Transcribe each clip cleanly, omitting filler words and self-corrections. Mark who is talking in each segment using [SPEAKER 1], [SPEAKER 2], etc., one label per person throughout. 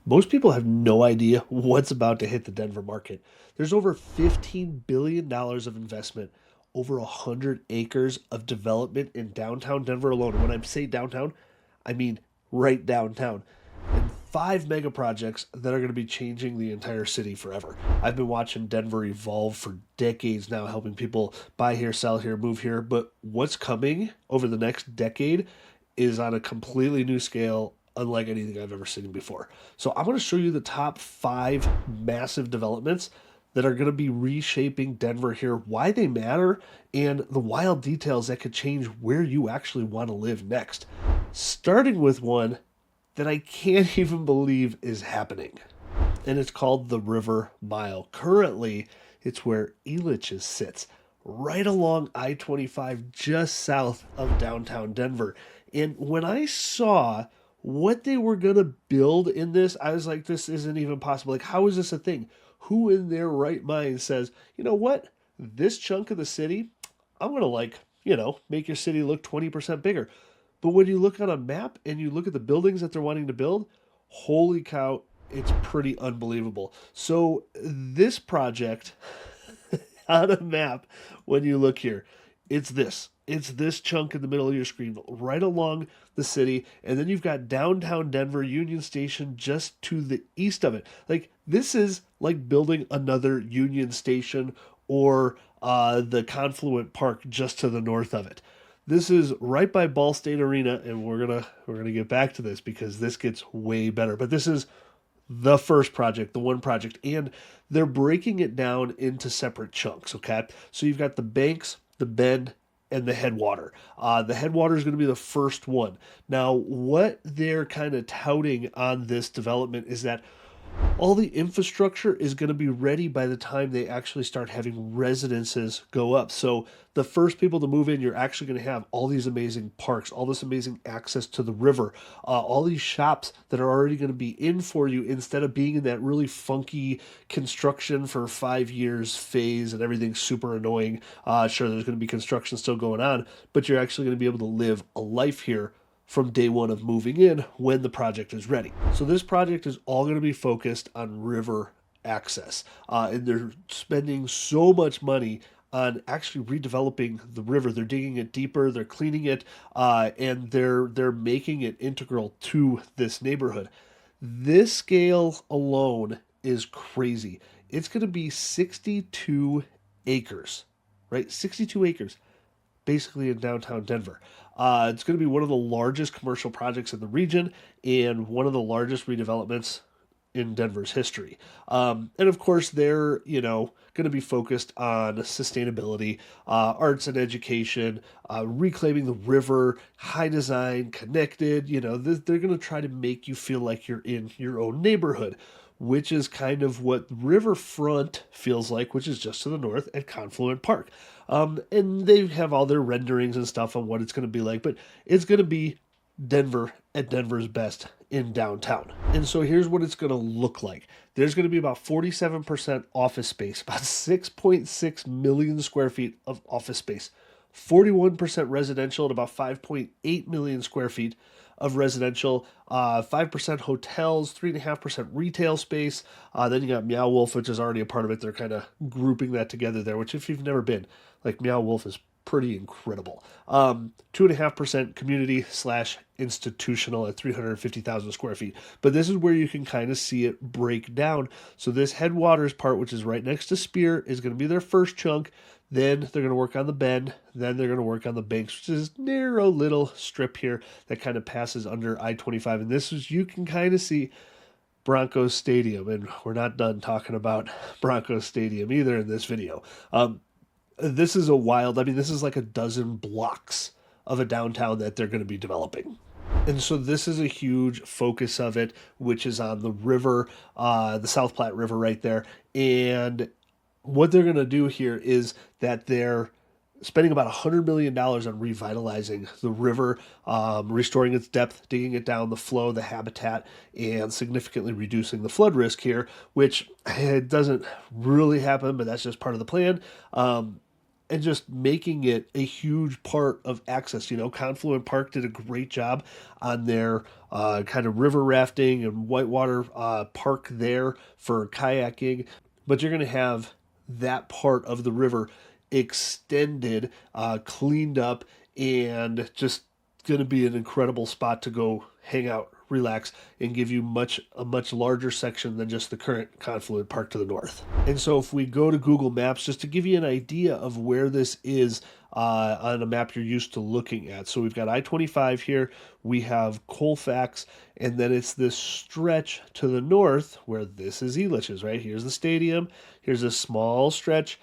[SPEAKER 1] Most people have no idea what's about to hit the Denver market. There's over $15 billion of investment, over 100 acres of development in downtown Denver alone. And when I say downtown, I mean right downtown. And five mega projects that are going to be changing the entire city forever. I've been watching Denver evolve for decades now, helping people buy here, sell here, move here. But what's coming over the next decade is on a completely new scale, unlike anything I've ever seen before. So I'm going to show you the top five massive developments that are going to be reshaping Denver here, why they matter, and the wild details that could change where you actually want to live next. Starting with one that I can't even believe is happening, and it's called the River Mile. Currently, it's where Elitch's sits, right along I 25, just south of downtown Denver. And when I saw what they were going to build in this, I was like, this isn't even possible. Like, how is this a thing? Who in their right mind says, you know what? This chunk of the city, I'm going to, make your city look 20% bigger. But when you look on a map and you look at the buildings that they're wanting to build, holy cow, it's pretty unbelievable. So, this project on a map, when you look here, it's this. It's this chunk in the middle of your screen, right along the city. And then you've got downtown Denver, Union Station, just to the east of it. Like, this is like building another Union Station or the Confluent Park just to the north of it. This is right by Ball State Arena, and we're gonna get back to this because this gets way better. But this is the first project, the one project, and they're breaking it down into separate chunks. Okay, so you've got the banks, the bend, and the headwater. The headwater is going to be the first one. Now, what they're kind of touting on this development is that all the infrastructure is going to be ready by the time they actually start having residences go up. So the first people to move in, you're actually going to have all these amazing parks, all this amazing access to the river, all these shops that are already going to be in for you instead of being in that really funky construction for 5 years phase and everything's super annoying. Sure, there's going to be construction still going on, but you're actually going to be able to live a life here from day one of moving in when the project is ready. So this project is all going to be focused on river access, and they're spending so much money on actually redeveloping the river. They're digging it deeper, they're cleaning it, and they're making it integral to this neighborhood. This scale alone is crazy. It's going to be 62 acres, right? 62 acres basically in downtown Denver. It's going to be one of the largest commercial projects in the region and one of the largest redevelopments in Denver's history. And of course, they're going to be focused on sustainability, arts and education, reclaiming the river, high design, connected. They're going to try to make you feel like you're in your own neighborhood, which is kind of what Riverfront feels like, which is just to the north at Confluent Park. And they have all their renderings and stuff on what it's going to be like, but it's going to be Denver at Denver's best in downtown. And so here's what it's going to look like. There's going to be about 47% office space, about 6.6 million square feet of office space, 41% residential at about 5.8 million square feet of residential, 5% hotels, 3.5% retail space. Then you got Meow Wolf, which is already a part of it. They're kind of grouping that together there, which if you've never been, like Meow Wolf is pretty incredible. 2.5% community slash institutional at 350,000 square feet. But this is where you can kind of see it break down. So this headwaters part, which is right next to Spear, is going to be their first chunk. Then they're going to work on the bend. Then they're going to work on the banks, which is narrow little strip here that kind of passes under I-25. And this is, you can kind of see Broncos Stadium. And we're not done talking about Broncos Stadium either in this video. This is this is like a dozen blocks of a downtown that they're going to be developing. And so this is a huge focus of it, which is on the river, the South Platte River right there. And what they're going to do here is that they're spending about $100 million on revitalizing the river, restoring its depth, digging it down, the flow, the habitat, and significantly reducing the flood risk here, which it doesn't really happen, but that's just part of the plan. and just making it a huge part of access. Confluent Park did a great job on their kind of river rafting and whitewater park there for kayaking, but you're going to have that part of the river extended, cleaned up, and just going to be an incredible spot to go hang out, relax, and give you a much larger section than just the current Confluent Park to the north. And so if we go to Google Maps, just to give you an idea of where this is on a map you're used to looking at. So we've got I-25 here, we have Colfax, and then it's this stretch to the north where this is Elitch's, right? Here's the stadium, here's a small stretch,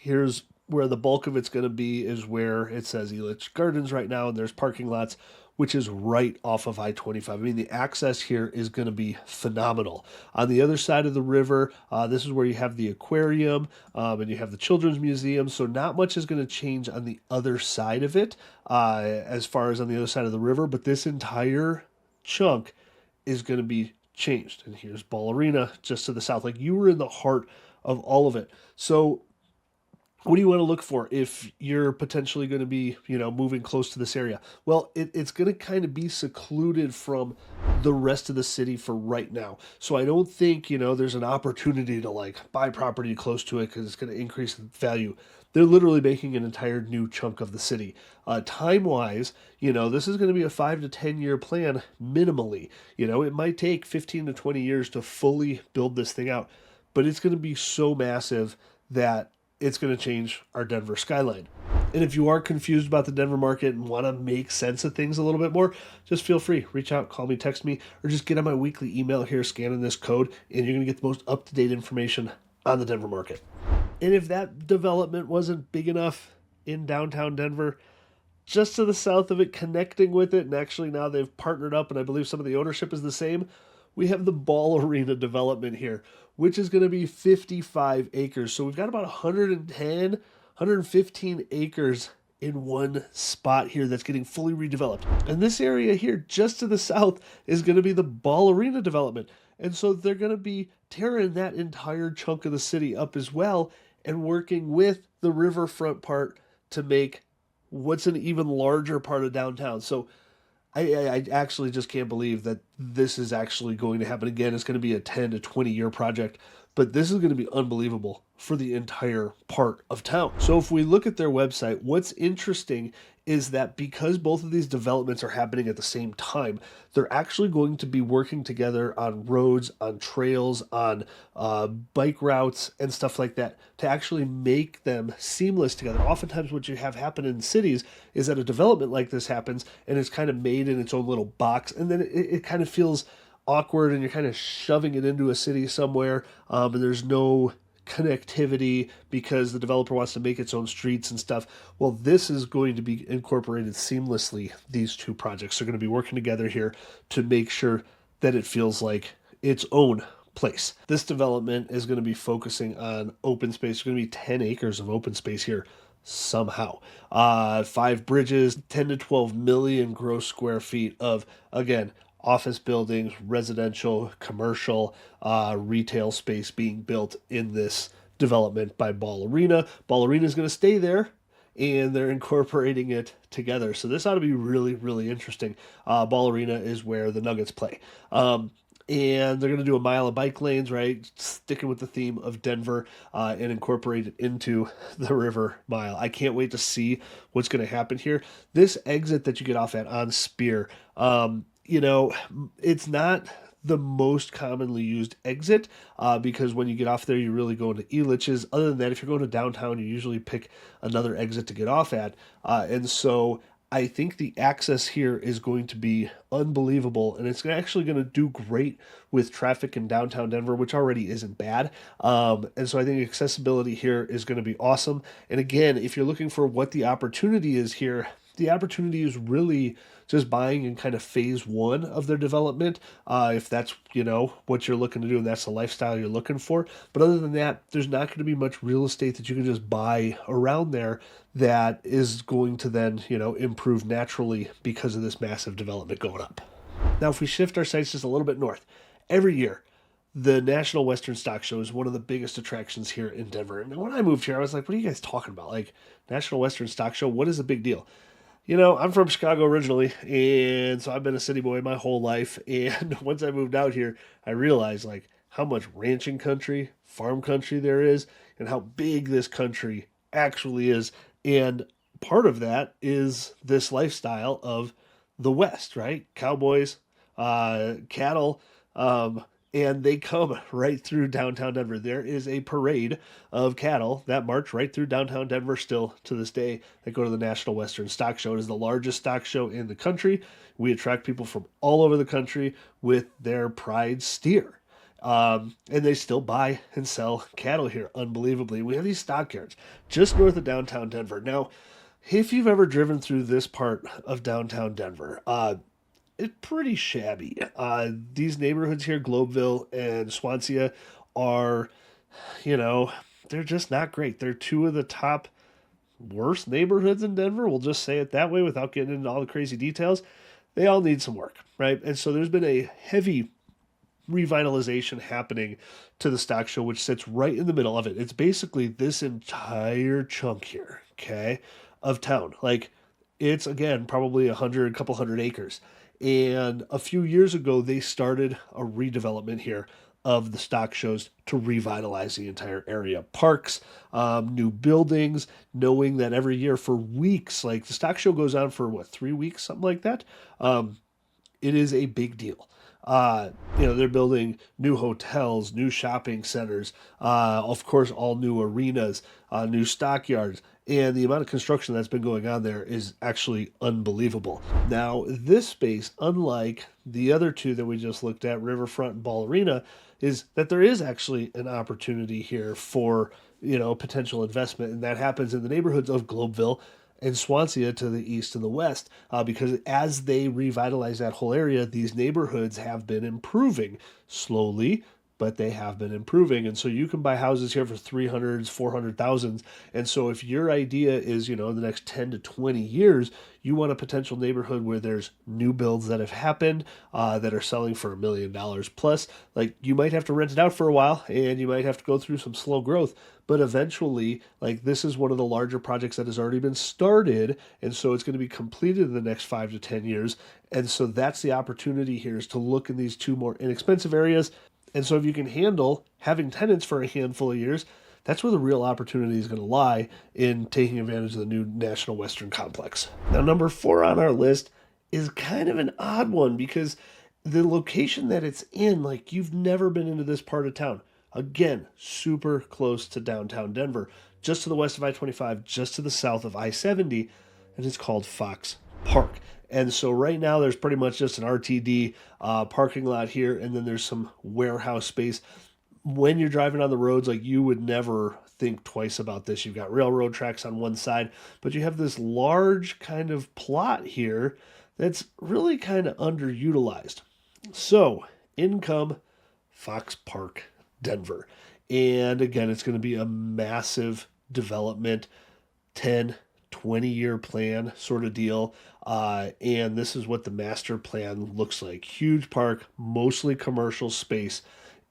[SPEAKER 1] here's where the bulk of it's going to be is where it says Elitch Gardens right now, and there's parking lots, which is right off of I-25. I mean, the access here is going to be phenomenal. On the other side of the river, this is where you have the aquarium and you have the Children's Museum, so not much is going to change on the other side of it as far as on the other side of the river, but this entire chunk is going to be changed. And here's Ball Arena just to the south. Like, you were in the heart of all of it. So what do you want to look for if you're potentially going to be, moving close to this area? Well, it's going to kind of be secluded from the rest of the city for right now. So I don't think, there's an opportunity to like buy property close to it because it's going to increase the value. They're literally making an entire new chunk of the city. Time-wise, this is going to be a 5 to 10 year plan minimally. It might take 15 to 20 years to fully build this thing out, but it's going to be so massive that it's going to change our Denver skyline. And if you are confused about the Denver market and want to make sense of things a little bit more, just feel free. Reach out, call me, text me, or just get on my weekly email here, scanning this code, and you're going to get the most up-to-date information on the Denver market. And if that development wasn't big enough in downtown Denver, just to the south of it, connecting with it, and actually now they've partnered up, and I believe some of the ownership is the same, we have the Ball Arena development here, which is going to be 55 acres. So we've got about 110, 115 acres in one spot here that's getting fully redeveloped. And this area here, just to the south, is going to be the Ball Arena development. And so they're going to be tearing that entire chunk of the city up as well and working with the riverfront part to make what's an even larger part of downtown. So I actually just can't believe that this is actually going to happen again. It's going to be a 10 to 20 year project, but this is going to be unbelievable for the entire part of town. So if we look at their website, what's interesting is that because both of these developments are happening at the same time, they're actually going to be working together on roads, on trails, on bike routes, and stuff like that to actually make them seamless together. Oftentimes what you have happen in cities is that a development like this happens and it's kind of made in its own little box, and then it kind of feels awkward and you're kind of shoving it into a city somewhere, and there's no connectivity because the developer wants to make its own streets and stuff. Well, this is going to be incorporated seamlessly. These two projects are going to be working together here to make sure that it feels like its own place. This development is going to be focusing on open space. There's going to be 10 acres of open space here somehow. 5 bridges, 10 to 12 million gross square feet of, again, office buildings, residential, commercial, retail space being built in this development by Ball Arena. Ball Arena is going to stay there, and they're incorporating it together. So this ought to be really, really interesting. Ball Arena is where the Nuggets play. And they're going to do a mile of bike lanes, right? Sticking with the theme of Denver and incorporate it into the River Mile. I can't wait to see what's going to happen here. This exit that you get off at on Spear, it's not the most commonly used exit because when you get off there, you really go into Elitch's. Other than that, if you're going to downtown, you usually pick another exit to get off at. And so I think the access here is going to be unbelievable, and it's actually going to do great with traffic in downtown Denver, which already isn't bad. And so I think accessibility here is going to be awesome. And again, if you're looking for what the opportunity is here, the opportunity is really just buying in kind of phase one of their development, if that's, what you're looking to do and that's the lifestyle you're looking for. But other than that, there's not going to be much real estate that you can just buy around there that is going to then, improve naturally because of this massive development going up. Now, if we shift our sights just a little bit north, every year, the National Western Stock Show is one of the biggest attractions here in Denver. And when I moved here, I was like, what are you guys talking about? Like, National Western Stock Show? What is the big deal? You know, I'm from Chicago originally, and so I've been a city boy my whole life. And once I moved out here, I realized like how much ranching country, farm country there is, and how big this country actually is. And part of that is this lifestyle of the West, right? Cowboys, cattle, um, and they come right through downtown Denver. There is a parade of cattle that march right through downtown Denver still to this day that go to the National Western Stock Show. It is the largest stock show in the country. We attract people from all over the country with their pride steer. And they still buy and sell cattle here, unbelievably. We have these stockyards just north of downtown Denver. Now, if you've ever driven through this part of downtown Denver, it's pretty shabby. These neighborhoods here, Globeville and Swansea, are, you know, they're just not great. They're two of the top worst neighborhoods in Denver. We'll just say it that way without getting into all the crazy details. They all need some work, right? And so there's been a heavy revitalization happening to the stock show, which sits right in the middle of it. It's basically this entire chunk here, okay, of town. Like, it's again probably a couple hundred acres. And a few years ago, they started a redevelopment here of the stock shows to revitalize the entire area. Parks, new buildings, knowing that every year for weeks, like the stock show goes on for what, 3 weeks, something like that. It is a big deal. They're building new hotels, new shopping centers, of course, all new arenas, new stockyards, and the amount of construction that's been going on there is actually unbelievable. Now, this space, unlike the other two that we just looked at, Riverfront and Ball Arena, is that there is actually an opportunity here for potential investment, and that happens in the neighborhoods of Globeville and Swansea to the east and the west, because as they revitalize that whole area, these neighborhoods have been improving slowly, but they have been improving. And so you can buy houses here for 300s, 400,000s. And so if your idea is, in the next 10 to 20 years, you want a potential neighborhood where there's new builds that have happened that are selling for $1 million plus, like you might have to rent it out for a while and you might have to go through some slow growth. But eventually, like this is one of the larger projects that has already been started. And so it's going to be completed in the next 5 to 10 years. And so that's the opportunity here, is to look in these two more inexpensive areas. And so if you can handle having tenants for a handful of years, that's where the real opportunity is going to lie, in taking advantage of the new National Western Complex. Now, number 4 on our list is kind of an odd one, because the location that it's in, like, you've never been into this part of town. Again, super close to downtown Denver, just to the west of I-25, just to the south of I-70, and it's called Fox Park. And so right now there's pretty much just an RTD parking lot here, and then there's some warehouse space. When you're driving on the roads, like, you would never think twice about this. You've got railroad tracks on one side, but you have this large kind of plot here that's really kind of underutilized. So in come Fox Park, Denver. And again, it's going to be a massive development, 10, 20-year plan sort of deal. And this is what the master plan looks like. Huge park, mostly commercial space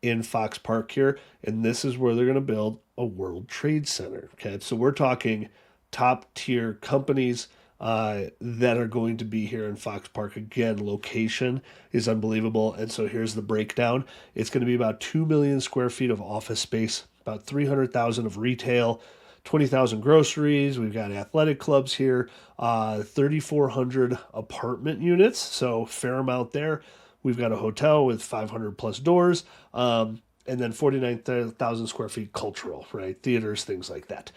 [SPEAKER 1] in Fox Park here. And this is where they're going to build a World Trade Center. Okay, so we're talking top tier companies that are going to be here in Fox Park. Again, location is unbelievable. And so here's the breakdown. It's going to be about 2 million square feet of office space, about 300,000 of retail, 20,000 groceries. We've got athletic clubs here, 3,400 apartment units, so fair amount there. We've got a hotel with 500 plus doors, and then 49,000 square feet cultural, right? Theaters, things like that.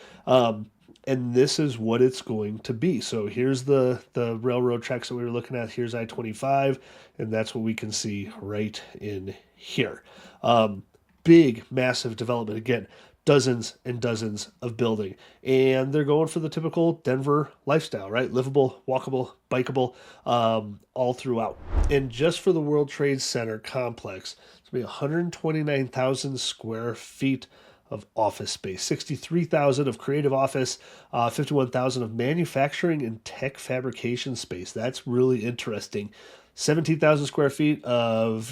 [SPEAKER 1] And this is what it's going to be. So here's the railroad tracks that we were looking at. Here's I-25, and that's what we can see right in here. Big, massive development. Again, dozens and dozens of building. And they're going for the typical Denver lifestyle, right? Livable, walkable, bikeable, all throughout. And just for the World Trade Center complex, it's going to be 129,000 square feet of office space, 63,000 of creative office, 51,000 of manufacturing and tech fabrication space. That's really interesting. 17,000 square feet of,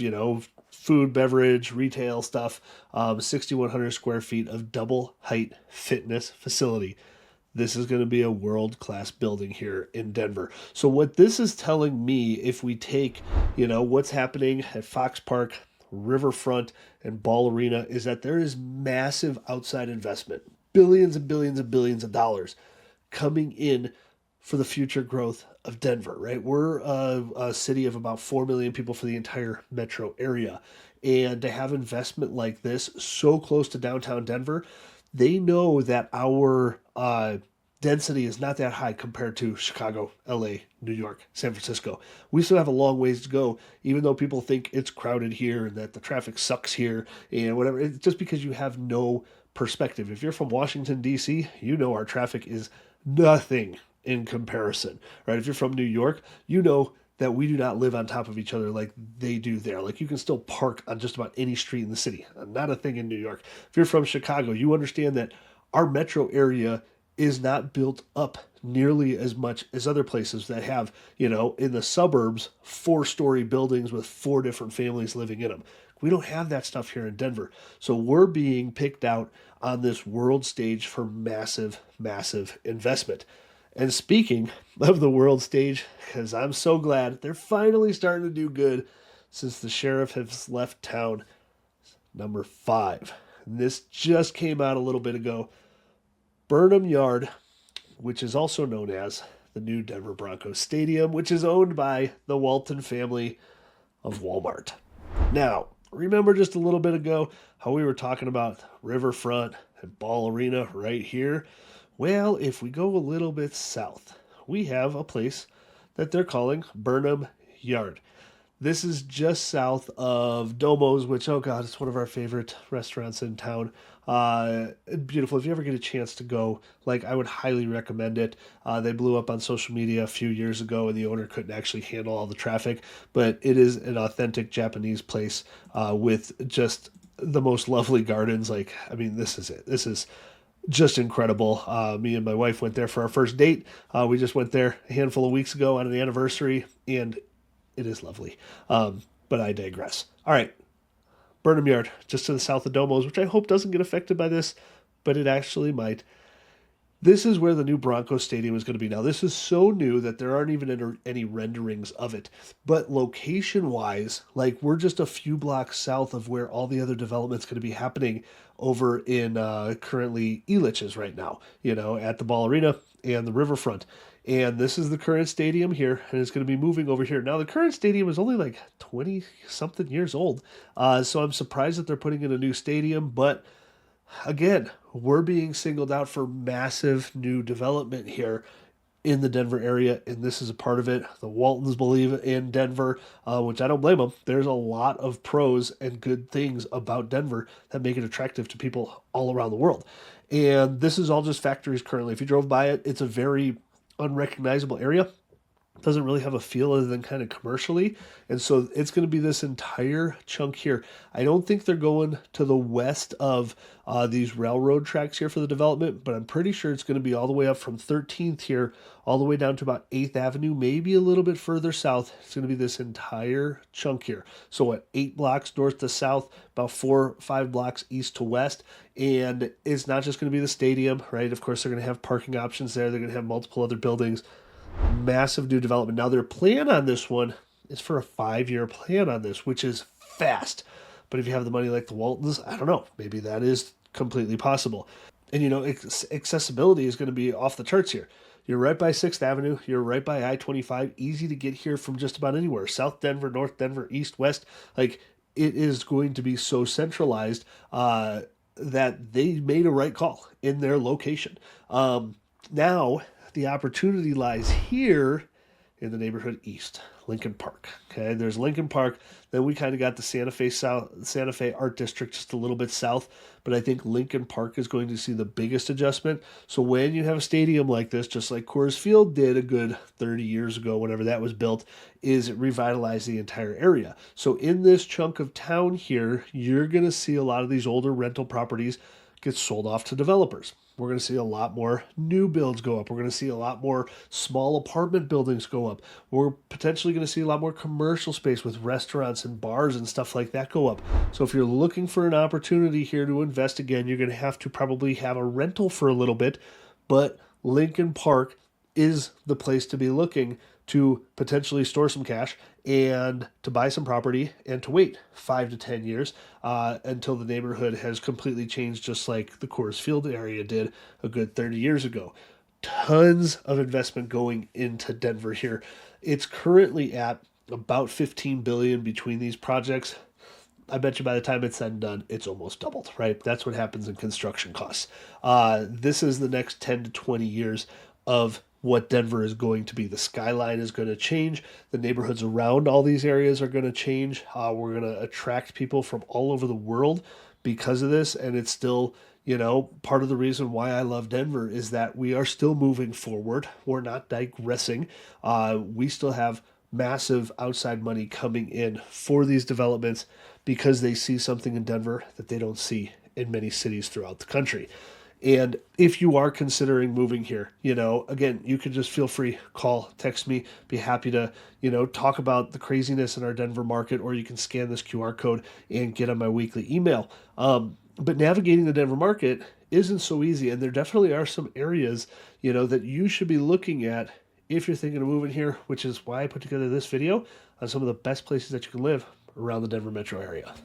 [SPEAKER 1] food, beverage, retail stuff, 6,100 square feet of double height fitness facility. This is going to be a world class building here in Denver. So, what this is telling me, if we take, what's happening at Fox Park, Riverfront, and Ball Arena, is that there is massive outside investment, billions and billions and billions of dollars coming in for the future growth of Denver, right? We're a city of about 4 million people for the entire metro area. And to have investment like this so close to downtown Denver, they know that our density is not that high compared to Chicago, LA, New York, San Francisco. We still have a long ways to go, even though people think it's crowded here and that the traffic sucks here and whatever. It's just because you have no perspective. If you're from Washington, D.C., you know our traffic is nothing in comparison, right? If you're from New York, you know that we do not live on top of each other like they do there. Like you can still park on just about any street in the city. Not a thing in New York. If you're from Chicago, you understand that our metro area is not built up nearly as much as other places that have, in the suburbs, 4-story buildings with 4 different families living in them. We don't have that stuff here in Denver. So we're being picked out on this world stage for massive, massive investment. And speaking of the world stage, because I'm so glad they're finally starting to do good since the sheriff has left town, number 5. And this just came out a little bit ago. Burnham Yard, which is also known as the new Denver Broncos Stadium, which is owned by the Walton family of Walmart. Now, remember just a little bit ago how we were talking about Riverfront and Ball Arena right here? Well, if we go a little bit south, we have a place that they're calling Burnham Yard. This is just south of Domo's, which, oh God, it's one of our favorite restaurants in town. Beautiful. If you ever get a chance to go, I would highly recommend it. They blew up on social media a few years ago, and the owner couldn't actually handle all the traffic. But it is an authentic Japanese place with just the most lovely gardens. This is it. This is just incredible. Me and my wife went there for our first date. We just went there a handful of weeks ago on an anniversary, and it is lovely. But I digress. All right. Burnham Yard, just to the south of Domo's, which I hope doesn't get affected by this, but it actually might. This is where the new Broncos Stadium is going to be. Now, this is so new that there aren't even any renderings of it. But location-wise, we're just a few blocks south of where all the other development's going to be happening over in currently Elitch's right now, at the Ball Arena and the Riverfront. And this is the current stadium here, and it's going to be moving over here. Now, the current stadium is only 20-something years old, so I'm surprised that they're putting in a new stadium. But again, we're being singled out for massive new development here in the Denver area, and this is a part of it. The Waltons believe in Denver, which I don't blame them. There's a lot of pros and good things about Denver that make it attractive to people all around the world. And this is all just factories currently. If you drove by it, it's a very unrecognizable area. Doesn't really have a feel other than kind of commercially. And so it's going to be this entire chunk here. I don't think they're going to the west of these railroad tracks here for the development, but I'm pretty sure it's going to be all the way up from 13th here, all the way down to about 8th Avenue, maybe a little bit further south. It's going to be this entire chunk here. So what, 8 blocks north to south, about 4-5 blocks east to west. And it's not just going to be the stadium, right? Of course, they're going to have parking options there. They're going to have multiple other buildings. Massive new development. Now, their plan on this one is for a 5-year plan on this, which is fast. But if you have the money like the Waltons, I don't know. Maybe that is completely possible. And, accessibility is going to be off the charts here. You're right by 6th Avenue. You're right by I-25. Easy to get here from just about anywhere. South Denver, North Denver, East, West. It is going to be so centralized that they made a right call in their location. Now, the opportunity lies here in the neighborhood east, Lincoln Park. Okay, there's Lincoln Park. Then we kind of got the Santa Fe Art District just a little bit south, but I think Lincoln Park is going to see the biggest adjustment. So when you have a stadium like this, just like Coors Field did a good 30 years ago, whenever that was built, is it revitalized the entire area. So in this chunk of town here, you're going to see a lot of these older rental properties gets sold off to developers. We're going to see a lot more new builds go up. We're going to see a lot more small apartment buildings go up. We're potentially going to see a lot more commercial space with restaurants and bars and stuff like that go up. So if you're looking for an opportunity here to invest again, you're going to have to probably have a rental for a little bit, but Lincoln Park is the place to be looking to potentially store some cash and to buy some property and to wait 5 to 10 years until the neighborhood has completely changed, just like the Coors Field area did a good 30 years ago. Tons of investment going into Denver here. It's currently at about 15 billion between these projects. I bet you by the time it's said and done, it's almost doubled, right? That's what happens in construction costs. This is the next 10 to 20 years of what Denver is going to be. The skyline is going to change. The neighborhoods around all these areas are going to change. We're going to attract people from all over the world because of this. And it's still, part of the reason why I love Denver is that we are still moving forward. We're not digressing. We still have massive outside money coming in for these developments because they see something in Denver that they don't see in many cities throughout the country. And if you are considering moving here, again, you can just feel free, call, text me, be happy to, talk about the craziness in our Denver market, or you can scan this QR code and get on my weekly email. But navigating the Denver market isn't so easy. And there definitely are some areas, that you should be looking at if you're thinking of moving here, which is why I put together this video on some of the best places that you can live around the Denver metro area.